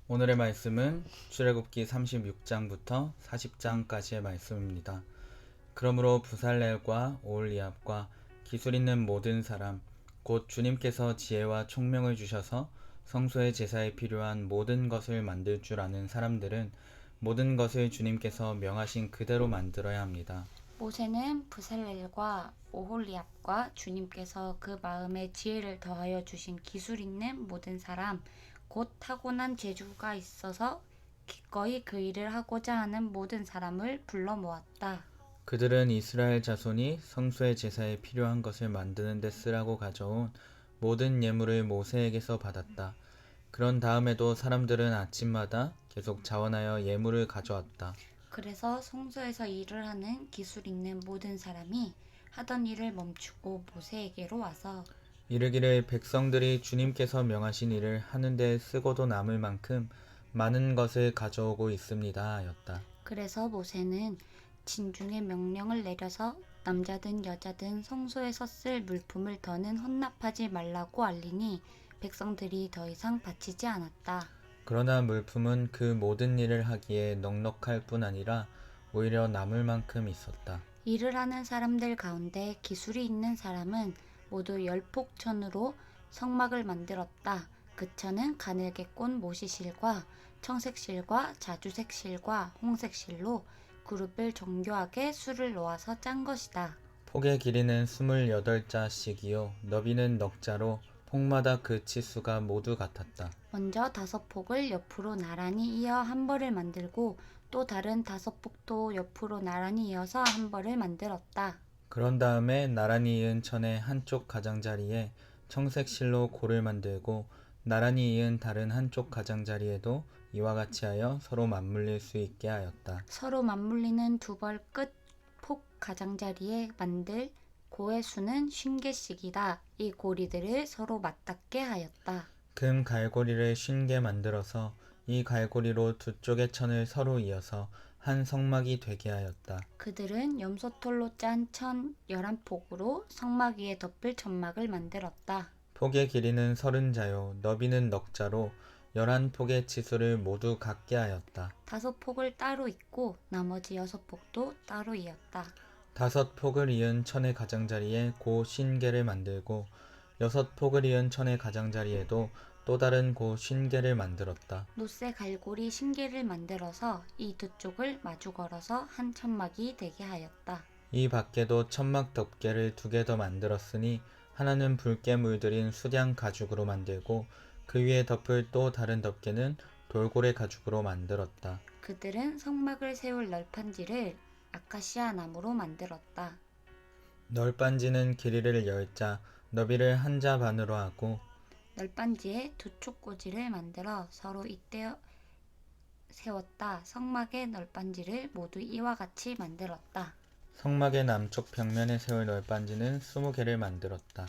오늘의 말씀은 출애굽기 36장부터 40장까지의 말씀입니다. 그러므로 부살렐과 오홀리압과 기술 있는 모든 사람 곧 주님께서 지혜와 총명을 주셔서 성소의 제사에 필요한 모든 것을 만들 줄 아는 사람들은 모든 것을 주님께서 명하신 그대로 만들어야 합니다. 모세는 부살렐과 오홀리압과 주님께서 그 마음에 지혜를 더하여 주신 기술 있는 모든 사람, 곧 타고난 재주가 있어서 기꺼이 그 일을 하고자 하는 모든 사람을 불러 모았다. 그들은 이스라엘 자손이 성소의 제사에 필요한 것을 만드는 데 쓰라고 가져온 모든 예물을 모세에게서 받았다. 그런 다음에도 사람들은 아침마다 계속 자원하여 예물을 가져왔다. 그래서 성소에서 일을 하는 기술 있는 모든 사람이 하던 일을 멈추고 모세에게로 와서 이르기를 백성들이 주님께서 명하신 일을 하는 데 쓰고도 남을 만큼 많은 것을 가져오고 있습니다 하였다. 그래서 모세는 진중의 명령을 내려서 남자든 여자든 성소에서 쓸 물품을 더는 헌납하지 말라고 알리니 백성들이 더 이상 바치지 않았다. 그러나 물품은 그 모든 일을 하기에 넉넉할 뿐 아니라 오히려 남을 만큼 있었다. 일을 하는 사람들 가운데 기술이 있는 사람은 모두 열폭천으로 성막을 만들었다. 그 천은 가늘게 꼰 모시실과 청색실과 자주색실과 홍색실로 그룹을 정교하게 수를 놓아서 짠 것이다. 폭의 길이는 28자씩이요 너비는 넉자로 폭마다 그 치수가 모두 같았다. 먼저 5폭을 옆으로 나란히 이어 한 벌을 만들고 또 다른 5폭도 옆으로 나란히 이어서 한 벌을 만들었다. 그런 다음에 나란히 이은 천의 한쪽 가장자리에 청색 실로 골을 만들고 나란히 이은 다른 한쪽 가장자리에도 이와 같이 하여 서로 맞물릴 수 있게 하였다. 서로 맞물리는 두 벌 끝 폭 가장자리에 만들 고의 수는 50개씩이다. 이 고리들을 서로 맞닿게 하였다. 금 갈고리를 50개 만들어서 이 갈고리로 두 쪽의 천을 서로 이어서 한 성막이 되게 하였다. 그들은 염소털로 짠 천 11폭으로 성막 위에 덮을 천막을 만들었다. 폭의 길이는 30자요 너비는 넉자로 11폭의 치수를 모두 같게 하였다. 5폭을 따로 잇고 나머지 6폭도 따로 이었다. 5폭을 이은 천의 가장자리에 고 50개를 만들고 6폭을 이은 천의 가장자리에도 또 다른 고 50개를 만들었다. 노쇠 갈고리 신개를 만들어서 이 두 쪽을 마주 걸어서 한 천막이 되게 하였다. 이 밖에도 천막 덮개를 2개 더 만들었으니 하나는 붉게 물들인 수량 가죽으로 만들고 그 위에 덮을 또 다른 덮개는 돌고래 가죽으로 만들었다. 그들은 성막을 세울 널판지를 아카시아 나무로 만들었다. 널빤지는 길이를 10자, 너비를 1자 반으로 하고 널판지에 두 촉꽂이를 만들어 서로 잇대어 세웠다. 성막의 널판지를 모두 이와 같이 만들었다. 성막의 남쪽 벽면에 세울 널빤지는 20개를 만들었다.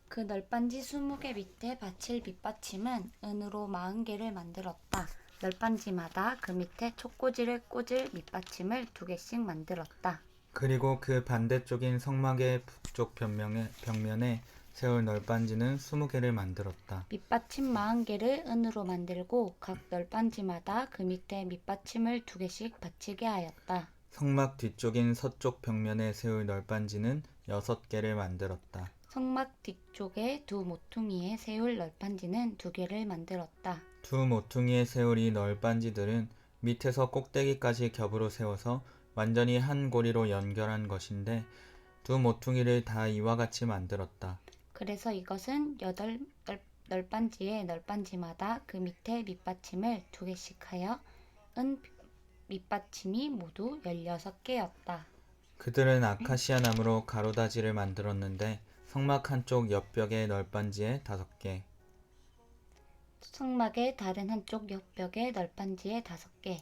그 널빤지 20개 밑에 받칠 밑받침은 은으로 40개를 만들었다. 널빤지마다 그 밑에 촉꽂이를 꽂을 밑받침을 2개씩 만들었다. 그리고 그 반대쪽인 성막의 북쪽 벽면에 세울 널빤지는 20개를 만들었다. 밑받침 40개를 은으로 만들고 각 널빤지마다 그 밑에 밑받침을 2개씩 받치게 하였다. 성막 뒤쪽인 서쪽 벽면에 세울 널빤지는 6개를 만들었다. 성막 뒤쪽에 두 모퉁이에 세울 널빤지는 2개를 만들었다. 두 모퉁이에 세울 이 널빤지들은 밑에서 꼭대기까지 겹으로 세워서 완전히 한 고리로 연결한 것인데 두 모퉁이를 다 이와 같이 만들었다. 그래서 이것은 8널빤지의 널빤지마다 그 밑에 밑받침을 2개씩 하여 은 밑받침이 모두 16개였다. 그들은 아카시아 나무로 가로다지를 만들었는데 성막 한쪽 옆벽의 널빤지에 5개, 성막의 다른 한쪽 옆벽의 널빤지에 5개,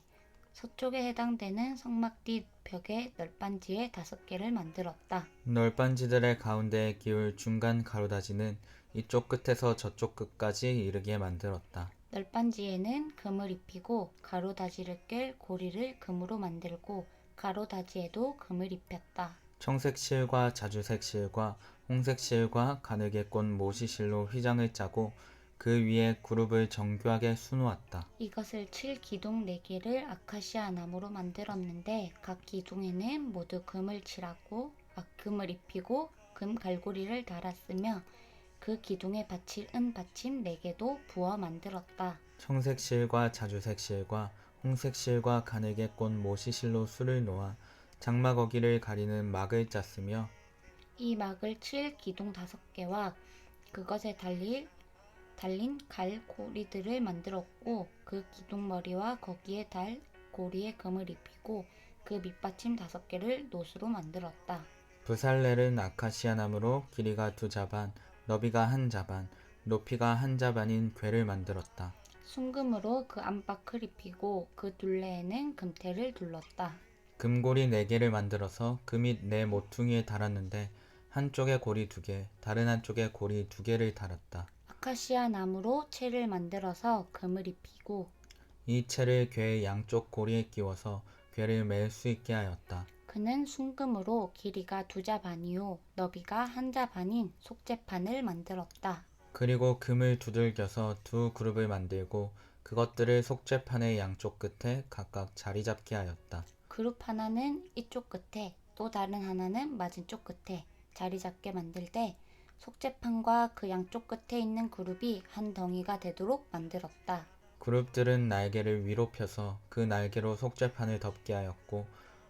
서쪽에 해당되는 성막 뒷벽의 널빤지에 5개를 만들었다. 널빤지들의 가운데에 기울 중간 가로다지는 이쪽 끝에서 저쪽 끝까지 이르게 만들었다. 널빤지에는 금을 입히고 가로다지를 깰 고리를 금으로 만들고 가로다지에도 금을 입혔다. 청색 실과 자주색 실과 홍색 실과 가늘게 꼰 모시 실로 휘장을 짜고 그 위에 그룹을 정교하게 수놓았다. 이것을 칠 기둥 4개를 아카시아 나무로 만들었는데 각 기둥에는 모두 금을 칠하고 금을 입히고 금 갈고리를 달았으며 그 기둥에 받칠 은 받침 4개도 부어 만들었다. 청색 실과 자주색 실과 홍색 실과 가늘게 꼰 모시실로 술을 놓아 장막 거기를 가리는 막을 짰으며 이 막을 칠 기둥 5개와 그것에 달린 갈고리들을 만들었고 그 기둥머리와 거기에 달 고리에 금을 입히고 그 밑받침 5개를 노수로 만들었다. 부살렐은 아카시아 나무로 길이가 2자반, 너비가 1자반, 높이가 1자반인 궤를 만들었다. 순금으로 그 안팎을 입히고 그 둘레에는 금테를 둘렀다. 금고리 4개를 만들어서 그 밑 네 모퉁이에 달았는데 한쪽에 고리 2개, 다른 한쪽에 고리 2개를 달았다. 아카시아 나무로 채를 만들어서 금을 입히고 이 채를 궤의 양쪽 고리에 끼워서 궤를 맬 수 있게 하였다. 그는 순금으로 길이가 2자반이요 너비가 1자반인 속재판을 만들었다. 그리고 금을 두들겨서 2그룹을 만들고 그것들을 속죄판의 양쪽 끝에 각각 자리 잡게 하였다. 그룹 하나는 이쪽 끝에 또 다른 하나는 맞은쪽 끝에 자리 잡게 만들 때 속재판과 그 양쪽 끝에 있는 그룹이 한 덩이가 되도록 만들었다. 그룹들은 날개를 위로 펴서 그 날개로 속죄판을 덮게 하였고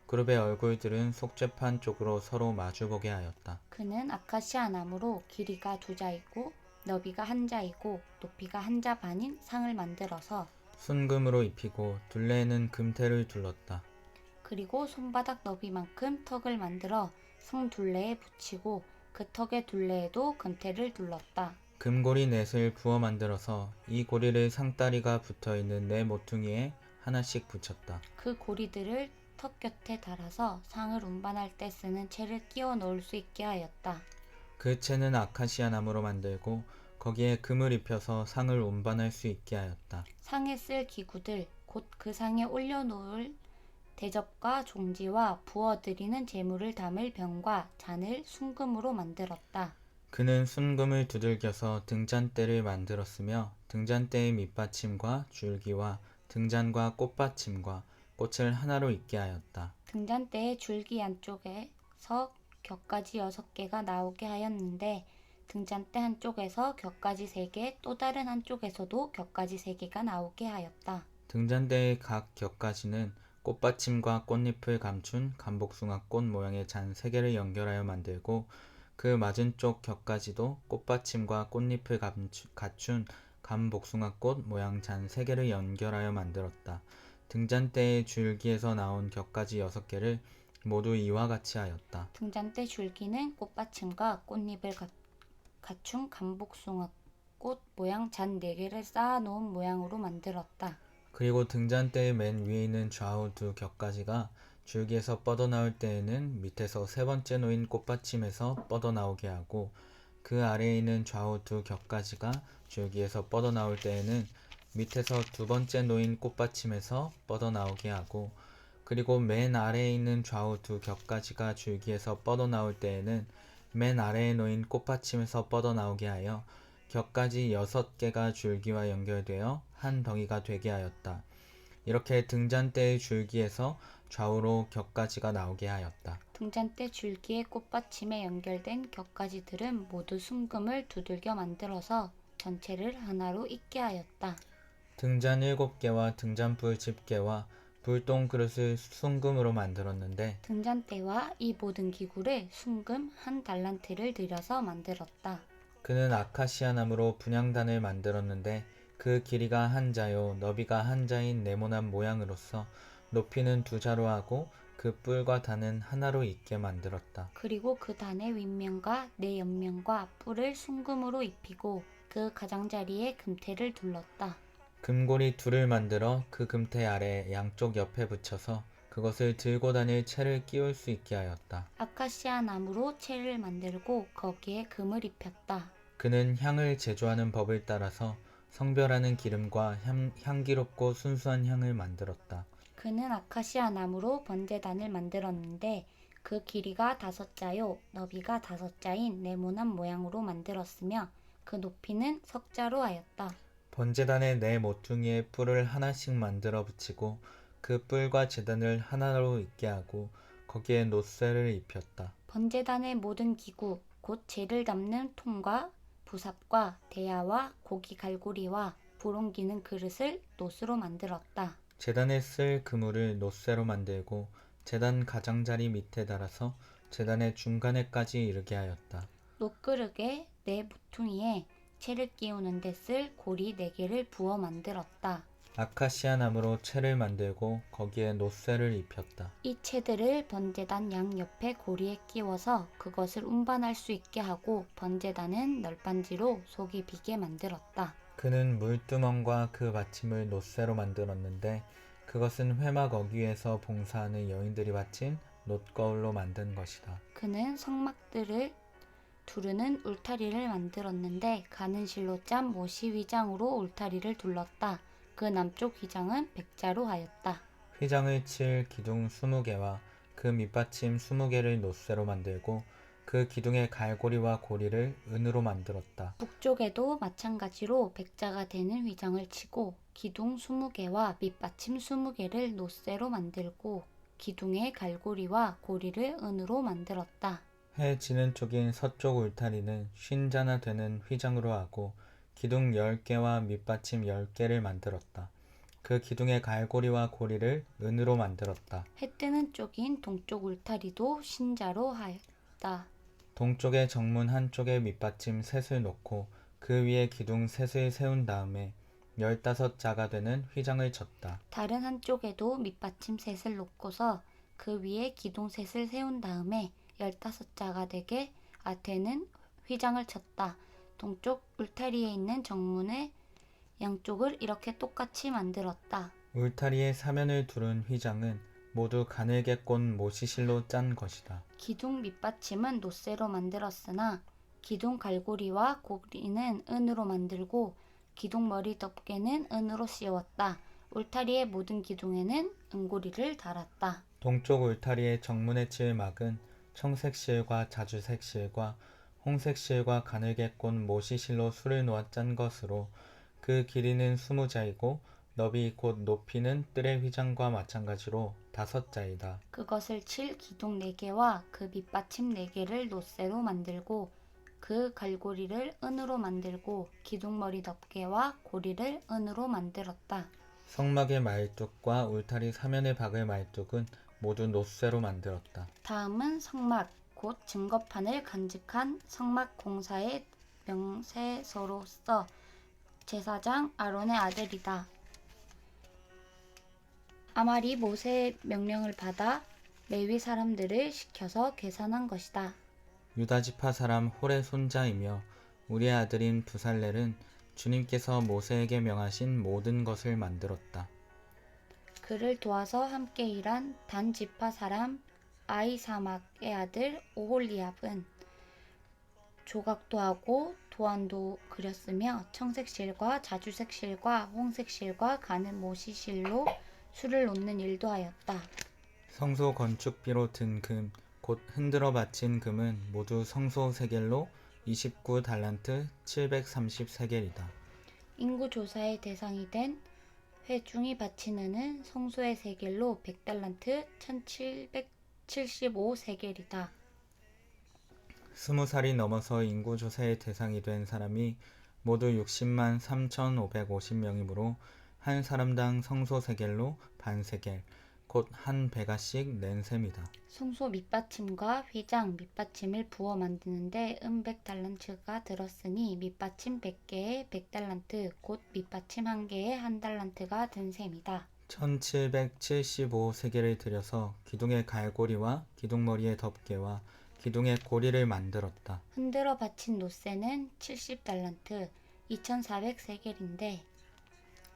그룹의 얼굴들은 속죄판 쪽으로 서로 마주보게 하였다. 그는 아카시아 나무로 길이가 2자이고 너비가 1자이고 높이가 1자반인 상을 만들어서 순금으로 입히고 둘레에는 금테를 둘렀다. 그리고 손바닥 너비만큼 턱을 만들어 상 둘레에 붙이고 그 턱의 둘레에도 금테를 둘렀다. 금고리 넷을 부어 만들어서 이 고리를 상다리가 붙어있는 네 모퉁이에 하나씩 붙였다. 그 고리들을 턱 곁에 달아서 상을 운반할 때 쓰는 채를 끼워 넣을 수 있게 하였다. 그 채는 아카시아 나무로 만들고 거기에 금을 입혀서 상을 운반할 수 있게 하였다. 상에 쓸 기구들 곧 그 상에 올려놓을 대접과 종지와 부어드리는 제물을 담을 병과 잔을 순금으로 만들었다. 그는 순금을 두들겨서 등잔대를 만들었으며 등잔대의 밑받침과 줄기와 등잔과 꽃받침과 꽃을 하나로 있게 하였다. 등잔대의 줄기 안쪽에서 격가지 6개가 나오게 하였는데 등잔대 한쪽에서 격가지 3개 또 다른 한쪽에서도 격가지 3개가 나오게 하였다. 등잔대의 각 격가지는 꽃받침과 꽃잎을 감춘 감복숭아꽃 모양의 잔 3개를 연결하여 만들고 그 맞은쪽 격가지도 꽃받침과 꽃잎을 갖춘 감복숭아꽃 모양 잔 3개를 연결하여 만들었다. 등잔대의 줄기에서 나온 격가지 6개를 모두 이와 같이 하였다. 등잔대 줄기는 꽃받침과 꽃잎을 갖춘 감복숭아꽃 모양 잔 4개를 쌓아놓은 모양으로 만들었다. 그리고 등잔대의 맨 위에 있는 좌우 2격가지가 줄기에서 뻗어나올 때에는 밑에서 3번째 놓인 꽃받침에서 뻗어나오게 하고 그 아래에 있는 좌우 2격가지가 줄기에서 뻗어나올 때에는 밑에서 2번째 놓인 꽃받침에서 뻗어나오게 하고 그리고 맨 아래에 있는 좌우 2격가지가 줄기에서 뻗어나올 때에는 맨 아래에 놓인 꽃받침에서 뻗어나오게 하여 격가지 6개가 줄기와 연결되어 한 덩이가 되게 하였다. 이렇게 등잔대의 줄기에서 좌우로 격가지가 나오게 하였다. 등잔대 줄기의 꽃받침에 연결된 격가지들은 모두 순금을 두들겨 만들어서 전체를 하나로 잇게 하였다. 등잔 7개와 등잔불 집게와 불똥 그릇을 순금으로 만들었는데 등잔대와 이 모든 기구를 순금 1달란트를 들여서 만들었다. 그는 아카시아 나무로 분향단을 만들었는데 그 길이가 1자요 너비가 1자인 네모난 모양으로서 높이는 2자로 하고 그 뿔과 단은 하나로 있게 만들었다. 그리고 그 단의 윗면과 네 옆면과 뿔을 순금으로 입히고 그 가장자리에 금테를 둘렀다. 금고리 2를 만들어 그 금테 아래 양쪽 옆에 붙여서 그것을 들고 다닐 채를 끼울 수 있게 하였다. 아카시아 나무로 채를 만들고 거기에 금을 입혔다. 그는 향을 제조하는 법을 따라서 성별하는 기름과 향기롭고 순수한 향을 만들었다. 그는 아카시아 나무로 번제단을 만들었는데 그 길이가 5자요 너비가 5자인 네모난 모양으로 만들었으며 그 높이는 석자로 하였다. 번제단의 네 모퉁이에 뿔을 하나씩 만들어 붙이고 그 뿔과 제단을 하나로 있게 하고 거기에 놋쇠를 입혔다. 번제단의 모든 기구 곧 재를 담는 통과 부삽과 대야와 고기 갈고리와 부롱기는 그릇을 놋으로 만들었다. 제단에 쓸 그물을 놋쇠로 만들고 제단 가장자리 밑에 달아서 제단의 중간에까지 이르게 하였다. 놋그릇에 네 모퉁이에 채를 끼우는 데 쓸 고리 4개를 부어 만들었다. 아카시아 나무로 채를 만들고 거기에 놋쇠를 입혔다. 이 채들을 번제단 양옆에 고리에 끼워서 그것을 운반할 수 있게 하고 번제단은 널빤지로 속이 비게 만들었다. 그는 물두멍과 그 받침을 놋쇠로 만들었는데 그것은 회막 어귀에서 봉사하는 여인들이 받친 놋거울로 만든 것이다. 그는 성막들을 두르는 울타리를 만들었는데 가는 실로 짠 모시 휘장으로 울타리를 둘렀다. 그 남쪽 휘장은 백자로 하였다. 휘장을 칠 기둥 20개와 그 밑받침 20개를 놋쇠로 만들고 그 기둥의 갈고리와 고리를 은으로 만들었다. 북쪽에도 마찬가지로 백자가 되는 휘장을 치고 기둥 20개와 밑받침 20개를 놋쇠로 만들고 기둥의 갈고리와 고리를 은으로 만들었다. 해 지는 쪽인 서쪽 울타리는 50자나 되는 휘장으로 하고 기둥 10개와 밑받침 10개를 만들었다. 그 기둥의 갈고리와 고리를 은으로 만들었다. 해 뜨는 쪽인 동쪽 울타리도 신자로 하였다. 동쪽의 정문 한쪽에 밑받침 셋을 놓고 그 위에 기둥 셋을 세운 다음에 15자가 되는 휘장을 쳤다. 다른 한쪽에도 밑받침 셋을 놓고서 그 위에 기둥 셋을 세운 다음에 15자가 되게 앞에는 휘장을 쳤다. 동쪽 울타리에 있는 정문의 양쪽을 이렇게 똑같이 만들었다. 울타리의 사면을 두른 휘장은 모두 가늘게 꼰 모시실로 짠 것이다. 기둥 밑받침은 놋쇠로 만들었으나 기둥 갈고리와 고리는 은으로 만들고 기둥 머리 덮개는 은으로 씌웠다. 울타리의 모든 기둥에는 은고리를 달았다. 동쪽 울타리의 정문에 칠 막은 청색실과 자주색실과 홍색실과 가늘게 꼰 모시실로 수를 놓아 짠 것으로 그 길이는 20자이고 너비 곧 높이는 뜰의 휘장과 마찬가지로 5자이다. 그것을 칠 기둥 4개와 그 밑받침 4개를 놋쇠로 만들고 그 갈고리를 은으로 만들고 기둥머리 덮개와 고리를 은으로 만들었다. 성막의 말뚝과 울타리 사면에 박을 말뚝은 모두 놋쇠로 만들었다. 다음은 성막 곧 증거판을 간직한 성막 공사의 명세서로서 제사장 아론의 아들이다. 아말이 모세의 명령을 받아 레위 사람들을 시켜서 계산한 것이다. 유다지파 사람 홀의 손자이며 우리의 아들인 부살렐은 주님께서 모세에게 명하신 모든 것을 만들었다. 그를 도와서 함께 일한 단 지파 사람 아이사막의 아들 오홀리압은 조각도 하고 도안도 그렸으며 청색실과 자주색실과 홍색실과 가는 모시실로 술을 놓는 일도 하였다. 성소 건축비로 든 금, 곧 흔들어 바친 금은 모두 성소 세겔로 29달란트 730세겔이다. 인구 조사의 대상이 된 회중이 바친 은은 성소의 세겔로 100달란트 1775세겔이다. 20살이 넘어서 인구조사의 대상이 된 사람이 모두 60만 3,550명이므로 한 사람당 성소 세겔로 반세겔, 곧 한 베가씩 낸 셈이다. 성소 밑받침과 휘장 밑받침을 부어 만드는데 100달란트가 들었으니 밑받침 100개에 100달란트 곧 밑받침 1개에 1달란트가 든 셈이다. 1775세겔을 들여서 기둥의 갈고리와 기둥머리의 덮개와 기둥의 고리를 만들었다. 흔들어 바친 놋쇠는 70달란트 2400세겔인데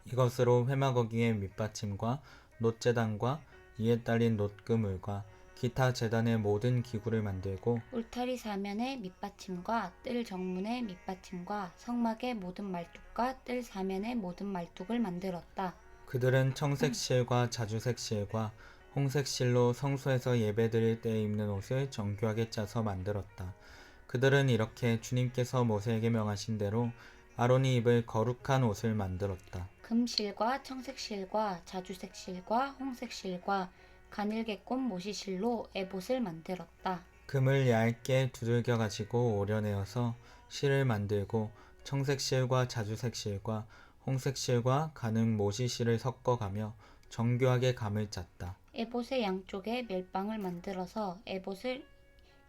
이것으로 회막어기의 밑받침과 놋제단과 이에 딸린 놋그물과 기타 제단의 모든 기구를 만들고 울타리 사면의 밑받침과 뜰 정문의 밑받침과 성막의 모든 말뚝과 뜰 사면의 모든 말뚝을 만들었다. 그들은 청색실과 자주색실과 홍색실로 성소에서 예배드릴 때 입는 옷을 정교하게 짜서 만들었다. 그들은 이렇게 주님께서 모세에게 명하신 대로 아론이 입을 거룩한 옷을 만들었다. 금실과 청색실과 자주색실과 홍색실과 가늘게꽃 모시실로 에봇을 만들었다. 금을 얇게 두들겨 가지고 오려내어서 실을 만들고 청색실과 자주색실과 홍색실과 가는 모시실을 섞어가며 정교하게 감을 짰다. 에봇의 양쪽에 멜빵을 만들어서 에봇을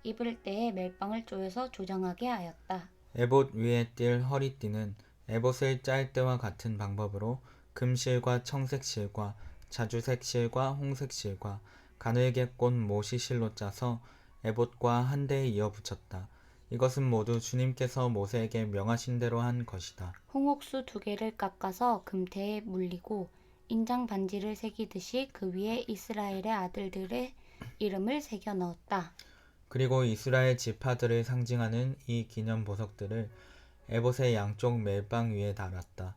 입을 때에 멜빵을 조여서 조정하게 하였다. 에봇 위에 띌 허리띠는 에봇을 짤 때와 같은 방법으로 금실과 청색실과 자주색실과 홍색실과 가늘게꽃 모시실로 짜서 에봇과 한데에 이어 붙였다. 이것은 모두 주님께서 모세에게 명하신 대로 한 것이다. 홍옥수 2개를 깎아서 금태에 물리고 인장 반지를 새기듯이 그 위에 이스라엘의 아들들의 이름을 새겨 넣었다. 그리고 이스라엘 지파들을 상징하는 이 기념 보석들을 에봇의 양쪽 멜빵 위에 달았다.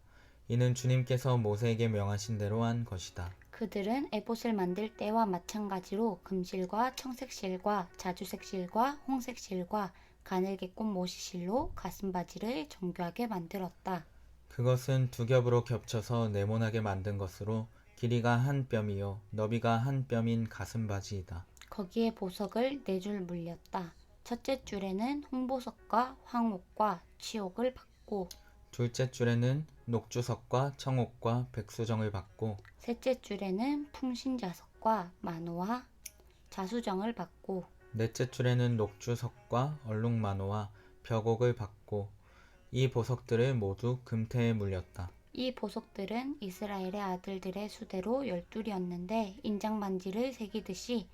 이는 주님께서 모세에게 명하신 대로 한 것이다. 그들은 에봇을 만들 때와 마찬가지로 금실과 청색실과 자주색실과 홍색실과 가늘게꽃 모시실로 가슴바지를 정교하게 만들었다. 그것은 2겹으로 겹쳐서 네모나게 만든 것으로 길이가 1뼘이요 너비가 1뼘인 가슴바지이다. 거기에 보석을 4줄 물렸다. 첫째 줄에는 홍보석과 황옥과 치옥을 받고 둘째 줄에는 녹주석과 청옥과 백수정을 받고 셋째 줄에는 풍신자석과 만호와 자수정을 받고 넷째 줄에는 녹주석과 얼룩만호와 벽옥을 받고 이 보석들을 모두 금태에 물렸다. 이 보석들은 이스라엘의 아들들의 수대로 12였는데 인장반지를 새기듯이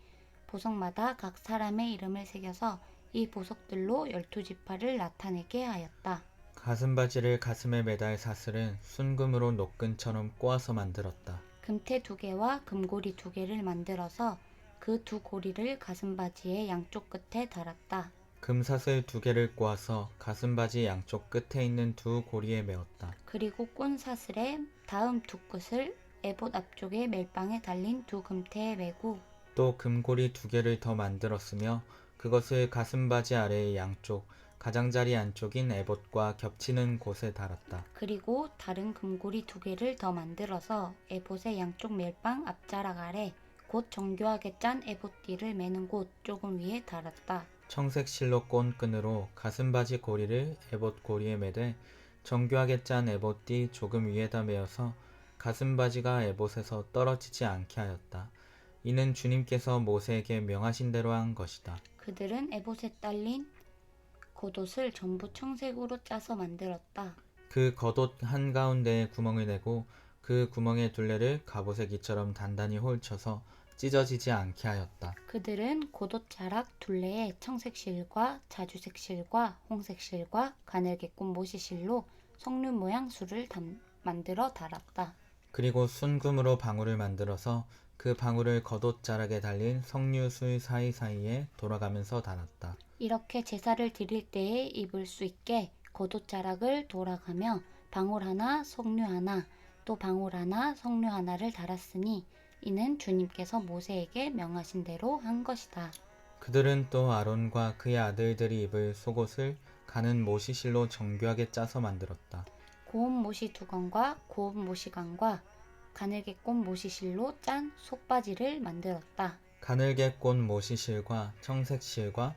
보석마다 각 사람의 이름을 새겨서 이 보석들로 12지파를 나타내게 하였다. 가슴바지를 가슴에 매달 사슬은 순금으로 노끈처럼 꼬아서 만들었다. 금태 2개와 금고리 2개를 만들어서 그 2고리를 가슴바지의 양쪽 끝에 달았다. 금사슬 2개를 꼬아서 가슴바지 양쪽 끝에 있는 2고리에 메었다. 그리고 꼰사슬의 다음 2끝을 에봇 앞쪽의 멜빵에 달린 2금태에 메고 또 금고리 2개를 더 만들었으며 그것을 가슴바지 아래의 양쪽 가장자리 안쪽인 에봇과 겹치는 곳에 달았다. 그리고 다른 금고리 2개를 더 만들어서 에봇의 양쪽 멜빵 앞자락 아래 곧 정교하게 짠 에봇띠를 매는 곳 조금 위에 달았다. 청색 실로 꼰 끈으로 가슴바지 고리를 에봇 고리에 매되 정교하게 짠 에봇띠 조금 위에다 메어서 가슴바지가 에봇에서 떨어지지 않게 하였다. 이는 주님께서 모세에게 명하신 대로 한 것이다. 그들은 에봇에 딸린 겉옷을 전부 청색으로 짜서 만들었다. 그 겉옷 한가운데에 구멍을 내고 그 구멍의 둘레를 갑옷의 기처럼 단단히 홀쳐서 찢어지지 않게 하였다. 그들은 겉옷 자락 둘레에 청색실과 자주색실과 홍색실과 가늘게꽃 모시실로 석류 모양 술을 만들어 달았다. 그리고 순금으로 방울을 만들어서 그 방울을 겉옷 자락에 달린 석류술 사이사이에 돌아가면서 달았다. 이렇게 제사를 드릴 때에 입을 수 있게 겉옷 자락을 돌아가며 방울 하나, 석류 하나, 또 방울 하나, 석류 하나를 달았으니 이는 주님께서 모세에게 명하신 대로 한 것이다. 그들은 또 아론과 그의 아들들이 입을 속옷을 가는 모시실로 정교하게 짜서 만들었다. 고운 모시 2건과 고운 모시간과 가늘게꽃 모시실로 짠 속바지를 만들었다. 가늘게꽃 모시실과 청색실과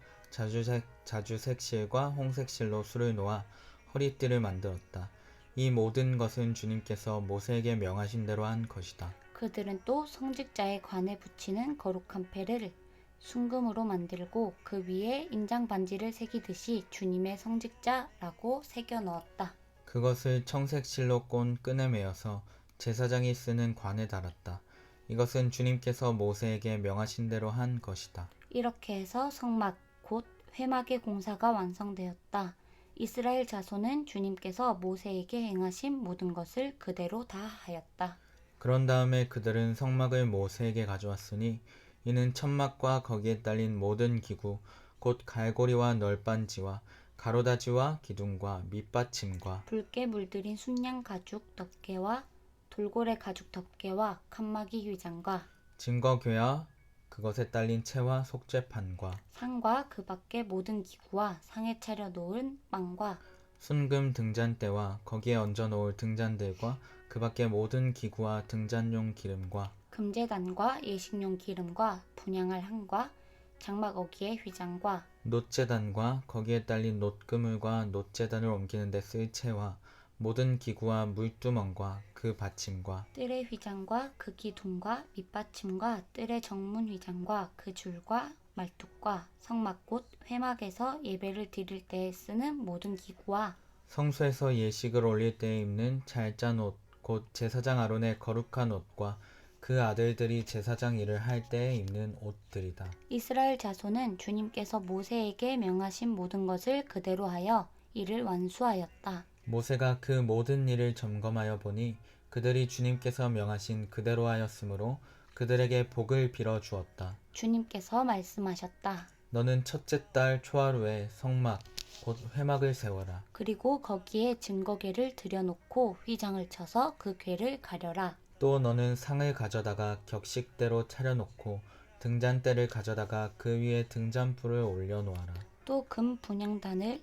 자주색실과 홍색실로 술을 놓아 허리띠를 만들었다. 이 모든 것은 주님께서 모세에게 명하신 대로 한 것이다. 그들은 또 성직자의 관에 붙이는 거룩한 패를 순금으로 만들고 그 위에 인장 반지를 새기듯이 주님의 성직자라고 새겨 넣었다. 그것을 청색실로 꼰 끈에 매어서 제사장이 쓰는 관에 달았다. 이것은 주님께서 모세에게 명하신 대로 한 것이다. 이렇게 해서 성막 곧 회막의 공사가 완성되었다. 이스라엘 자손은 주님께서 모세에게 행하신 모든 것을 그대로 다 하였다. 그런 다음에 그들은 성막을 모세에게 가져왔으니 이는 천막과 거기에 딸린 모든 기구 곧 갈고리와 널빤지와 가로다지와 기둥과 밑받침과 붉게 물들인 순양 가죽 덮개와 돌고래 가죽 덮개와 칸막이 휘장과 증거궤와 그것에 딸린 채와 속죄판과 상과 그 밖의 모든 기구와 상에 차려 놓은 빵과 순금 등잔대와 거기에 얹어 놓을 등잔들과 그 밖의 모든 기구와 등잔용 기름과 금제단과 예식용 기름과 분향할 향과 장막 어기의 휘장과 놋제단과 거기에 딸린 놋그물과 놋제단을 옮기는 데 쓸 채와 모든 기구와 물두멍과 그 받침과 뜰의 휘장과 그 기둥과 밑받침과 뜰의 정문 휘장과 그 줄과 말뚝과 성막 곧 회막에서 예배를 드릴 때에 쓰는 모든 기구와 성소에서 예식을 올릴 때에 입는 잘 짠 옷, 곧 제사장 아론의 거룩한 옷과 그 아들들이 제사장 일을 할 때에 입는 옷들이다. 이스라엘 자손은 주님께서 모세에게 명하신 모든 것을 그대로 하여 이를 완수하였다. 모세가 그 모든 일을 점검하여 보니 그들이 주님께서 명하신 그대로 하였으므로 그들에게 복을 빌어 주었다. 주님께서 말씀하셨다. 너는 첫째 달 초하루에 성막, 곧 회막을 세워라. 그리고 거기에 증거궤를 들여놓고 휘장을 쳐서 그 궤를 가려라. 또 너는 상을 가져다가 격식대로 차려놓고 등잔대를 가져다가 그 위에 등잔불을 올려놓아라. 또 금 분향단을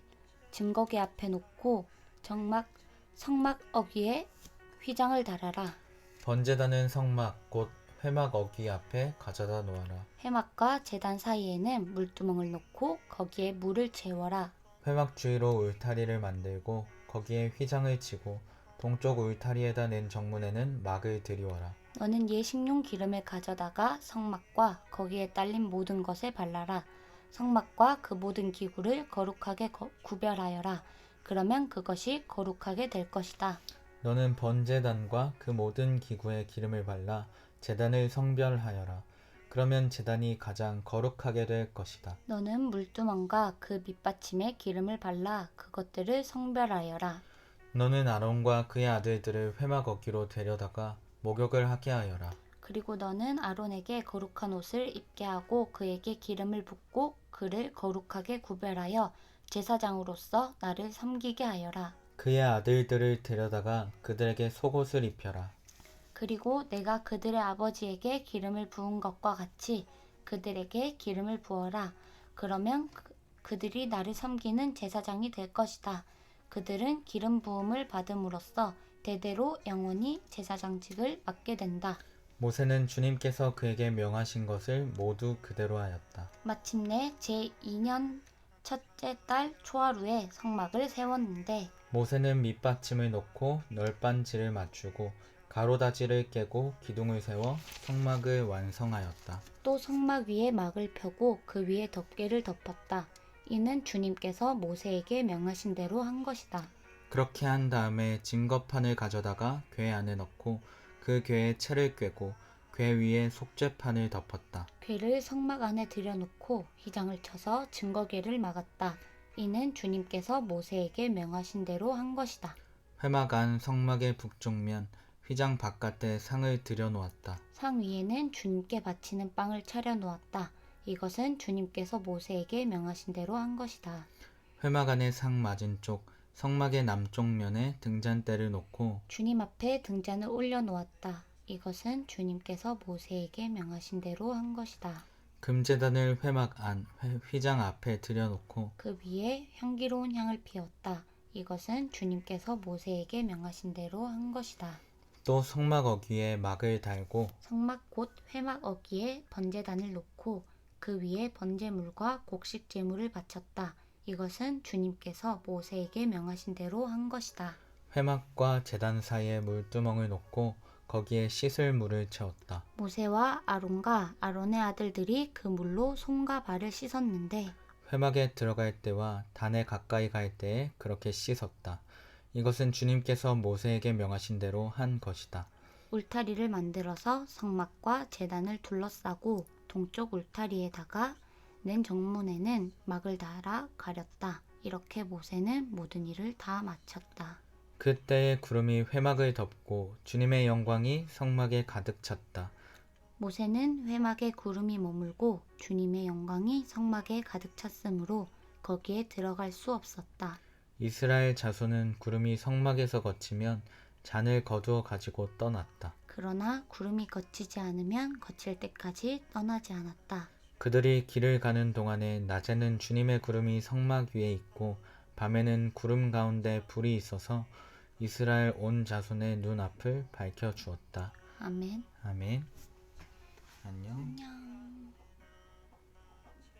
증거궤 앞에 놓고 성막 어귀에 휘장을 달아라. 번제단은 성막, 곧 회막 어귀 앞에 가져다 놓아라. 회막과 제단 사이에는 물두멍을 놓고 거기에 물을 채워라. 회막 주위로 울타리를 만들고 거기에 휘장을 치고 동쪽 울타리에다 낸 정문에는 막을 들이워라. 너는 예식용 기름을 가져다가 성막과 거기에 딸린 모든 것에 발라라. 성막과 그 모든 기구를 거룩하게 구별하여라. 그러면 그것이 거룩하게 될 것이다. 너는 번제단과 그 모든 기구에 기름을 발라 제단을 성별하여라. 그러면 제단이 가장 거룩하게 될 것이다. 너는 물두멍과 그 밑받침에 기름을 발라 그것들을 성별하여라. 너는 아론과 그의 아들들을 회막 어귀로 데려다가 목욕을 하게 하여라. 그리고 너는 아론에게 거룩한 옷을 입게 하고 그에게 기름을 붓고 그를 거룩하게 구별하여 제사장으로서 나를 섬기게 하여라. 그의 아들들을 데려다가 그들에게 속옷을 입혀라. 그리고 내가 그들의 아버지에게 기름을 부은 것과 같이 그들에게 기름을 부어라. 그러면 그들이 나를 섬기는 제사장이 될 것이다. 그들은 기름 부음을 받음으로써 대대로 영원히 제사장직을 맡게 된다. 모세는 주님께서 그에게 명하신 것을 모두 그대로 하였다. 마침내 제2년 첫째 달 초하루에 성막을 세웠는데 모세는 밑받침을 놓고 널빤지를 맞추고 가로다지를 깨고 기둥을 세워 성막을 완성하였다. 또 성막 위에 막을 펴고 그 위에 덮개를 덮었다. 이는 주님께서 모세에게 명하신 대로 한 것이다. 그렇게 한 다음에 증거판을 가져다가 궤 안에 넣고 그 궤에 채를 꿰고 궤 위에 속죄판을 덮었다. 궤를 성막 안에 들여놓고 휘장을 쳐서 증거궤를 막았다. 이는 주님께서 모세에게 명하신 대로 한 것이다. 회막 안 성막의 북쪽면 휘장 바깥에 상을 들여놓았다. 상 위에는 주님께 바치는 빵을 차려 놓았다. 이것은 주님께서 모세에게 명하신 대로 한 것이다. 회막 안의 상 맞은쪽 성막의 남쪽 면에 등잔대를 놓고 주님 앞에 등잔을 올려놓았다. 이것은 주님께서 모세에게 명하신 대로 한 것이다. 금제단을 회막 안 휘장 앞에 들여놓고 그 위에 향기로운 향을 피웠다. 이것은 주님께서 모세에게 명하신 대로 한 것이다. 또 성막 어귀에 막을 달고 성막 곧 회막 어귀에 번제단을 놓고 그 위에 번제물과 곡식 제물을 바쳤다. 이것은 주님께서 모세에게 명하신 대로 한 것이다. 회막과 제단 사이에 물두멍을 놓고 거기에 씻을 물을 채웠다. 모세와 아론과 아론의 아들들이 그 물로 손과 발을 씻었는데 회막에 들어갈 때와 단에 가까이 갈 때에 그렇게 씻었다. 이것은 주님께서 모세에게 명하신 대로 한 것이다. 울타리를 만들어서 성막과 제단을 둘러싸고 동쪽 울타리에다가 낸 정문에는 막을 달아 가렸다. 이렇게 모세는 모든 일을 다 마쳤다. 그때에 구름이 회막을 덮고 주님의 영광이 성막에 가득 찼다. 모세는 회막에 구름이 머물고 주님의 영광이 성막에 가득 찼으므로 거기에 들어갈 수 없었다. 이스라엘 자손은 구름이 성막에서 거치면 잔을 거두어 가지고 떠났다. 그러나 구름이 걷히지 않으면 걷힐 때까지 떠나지 않았다. 그들이 길을 가는 동안에 낮에는 주님의 구름이 성막 위에 있고 밤에는 구름 가운데 불이 있어서 이스라엘 온 자손의 눈앞을 밝혀 주었다. 아멘. 아멘.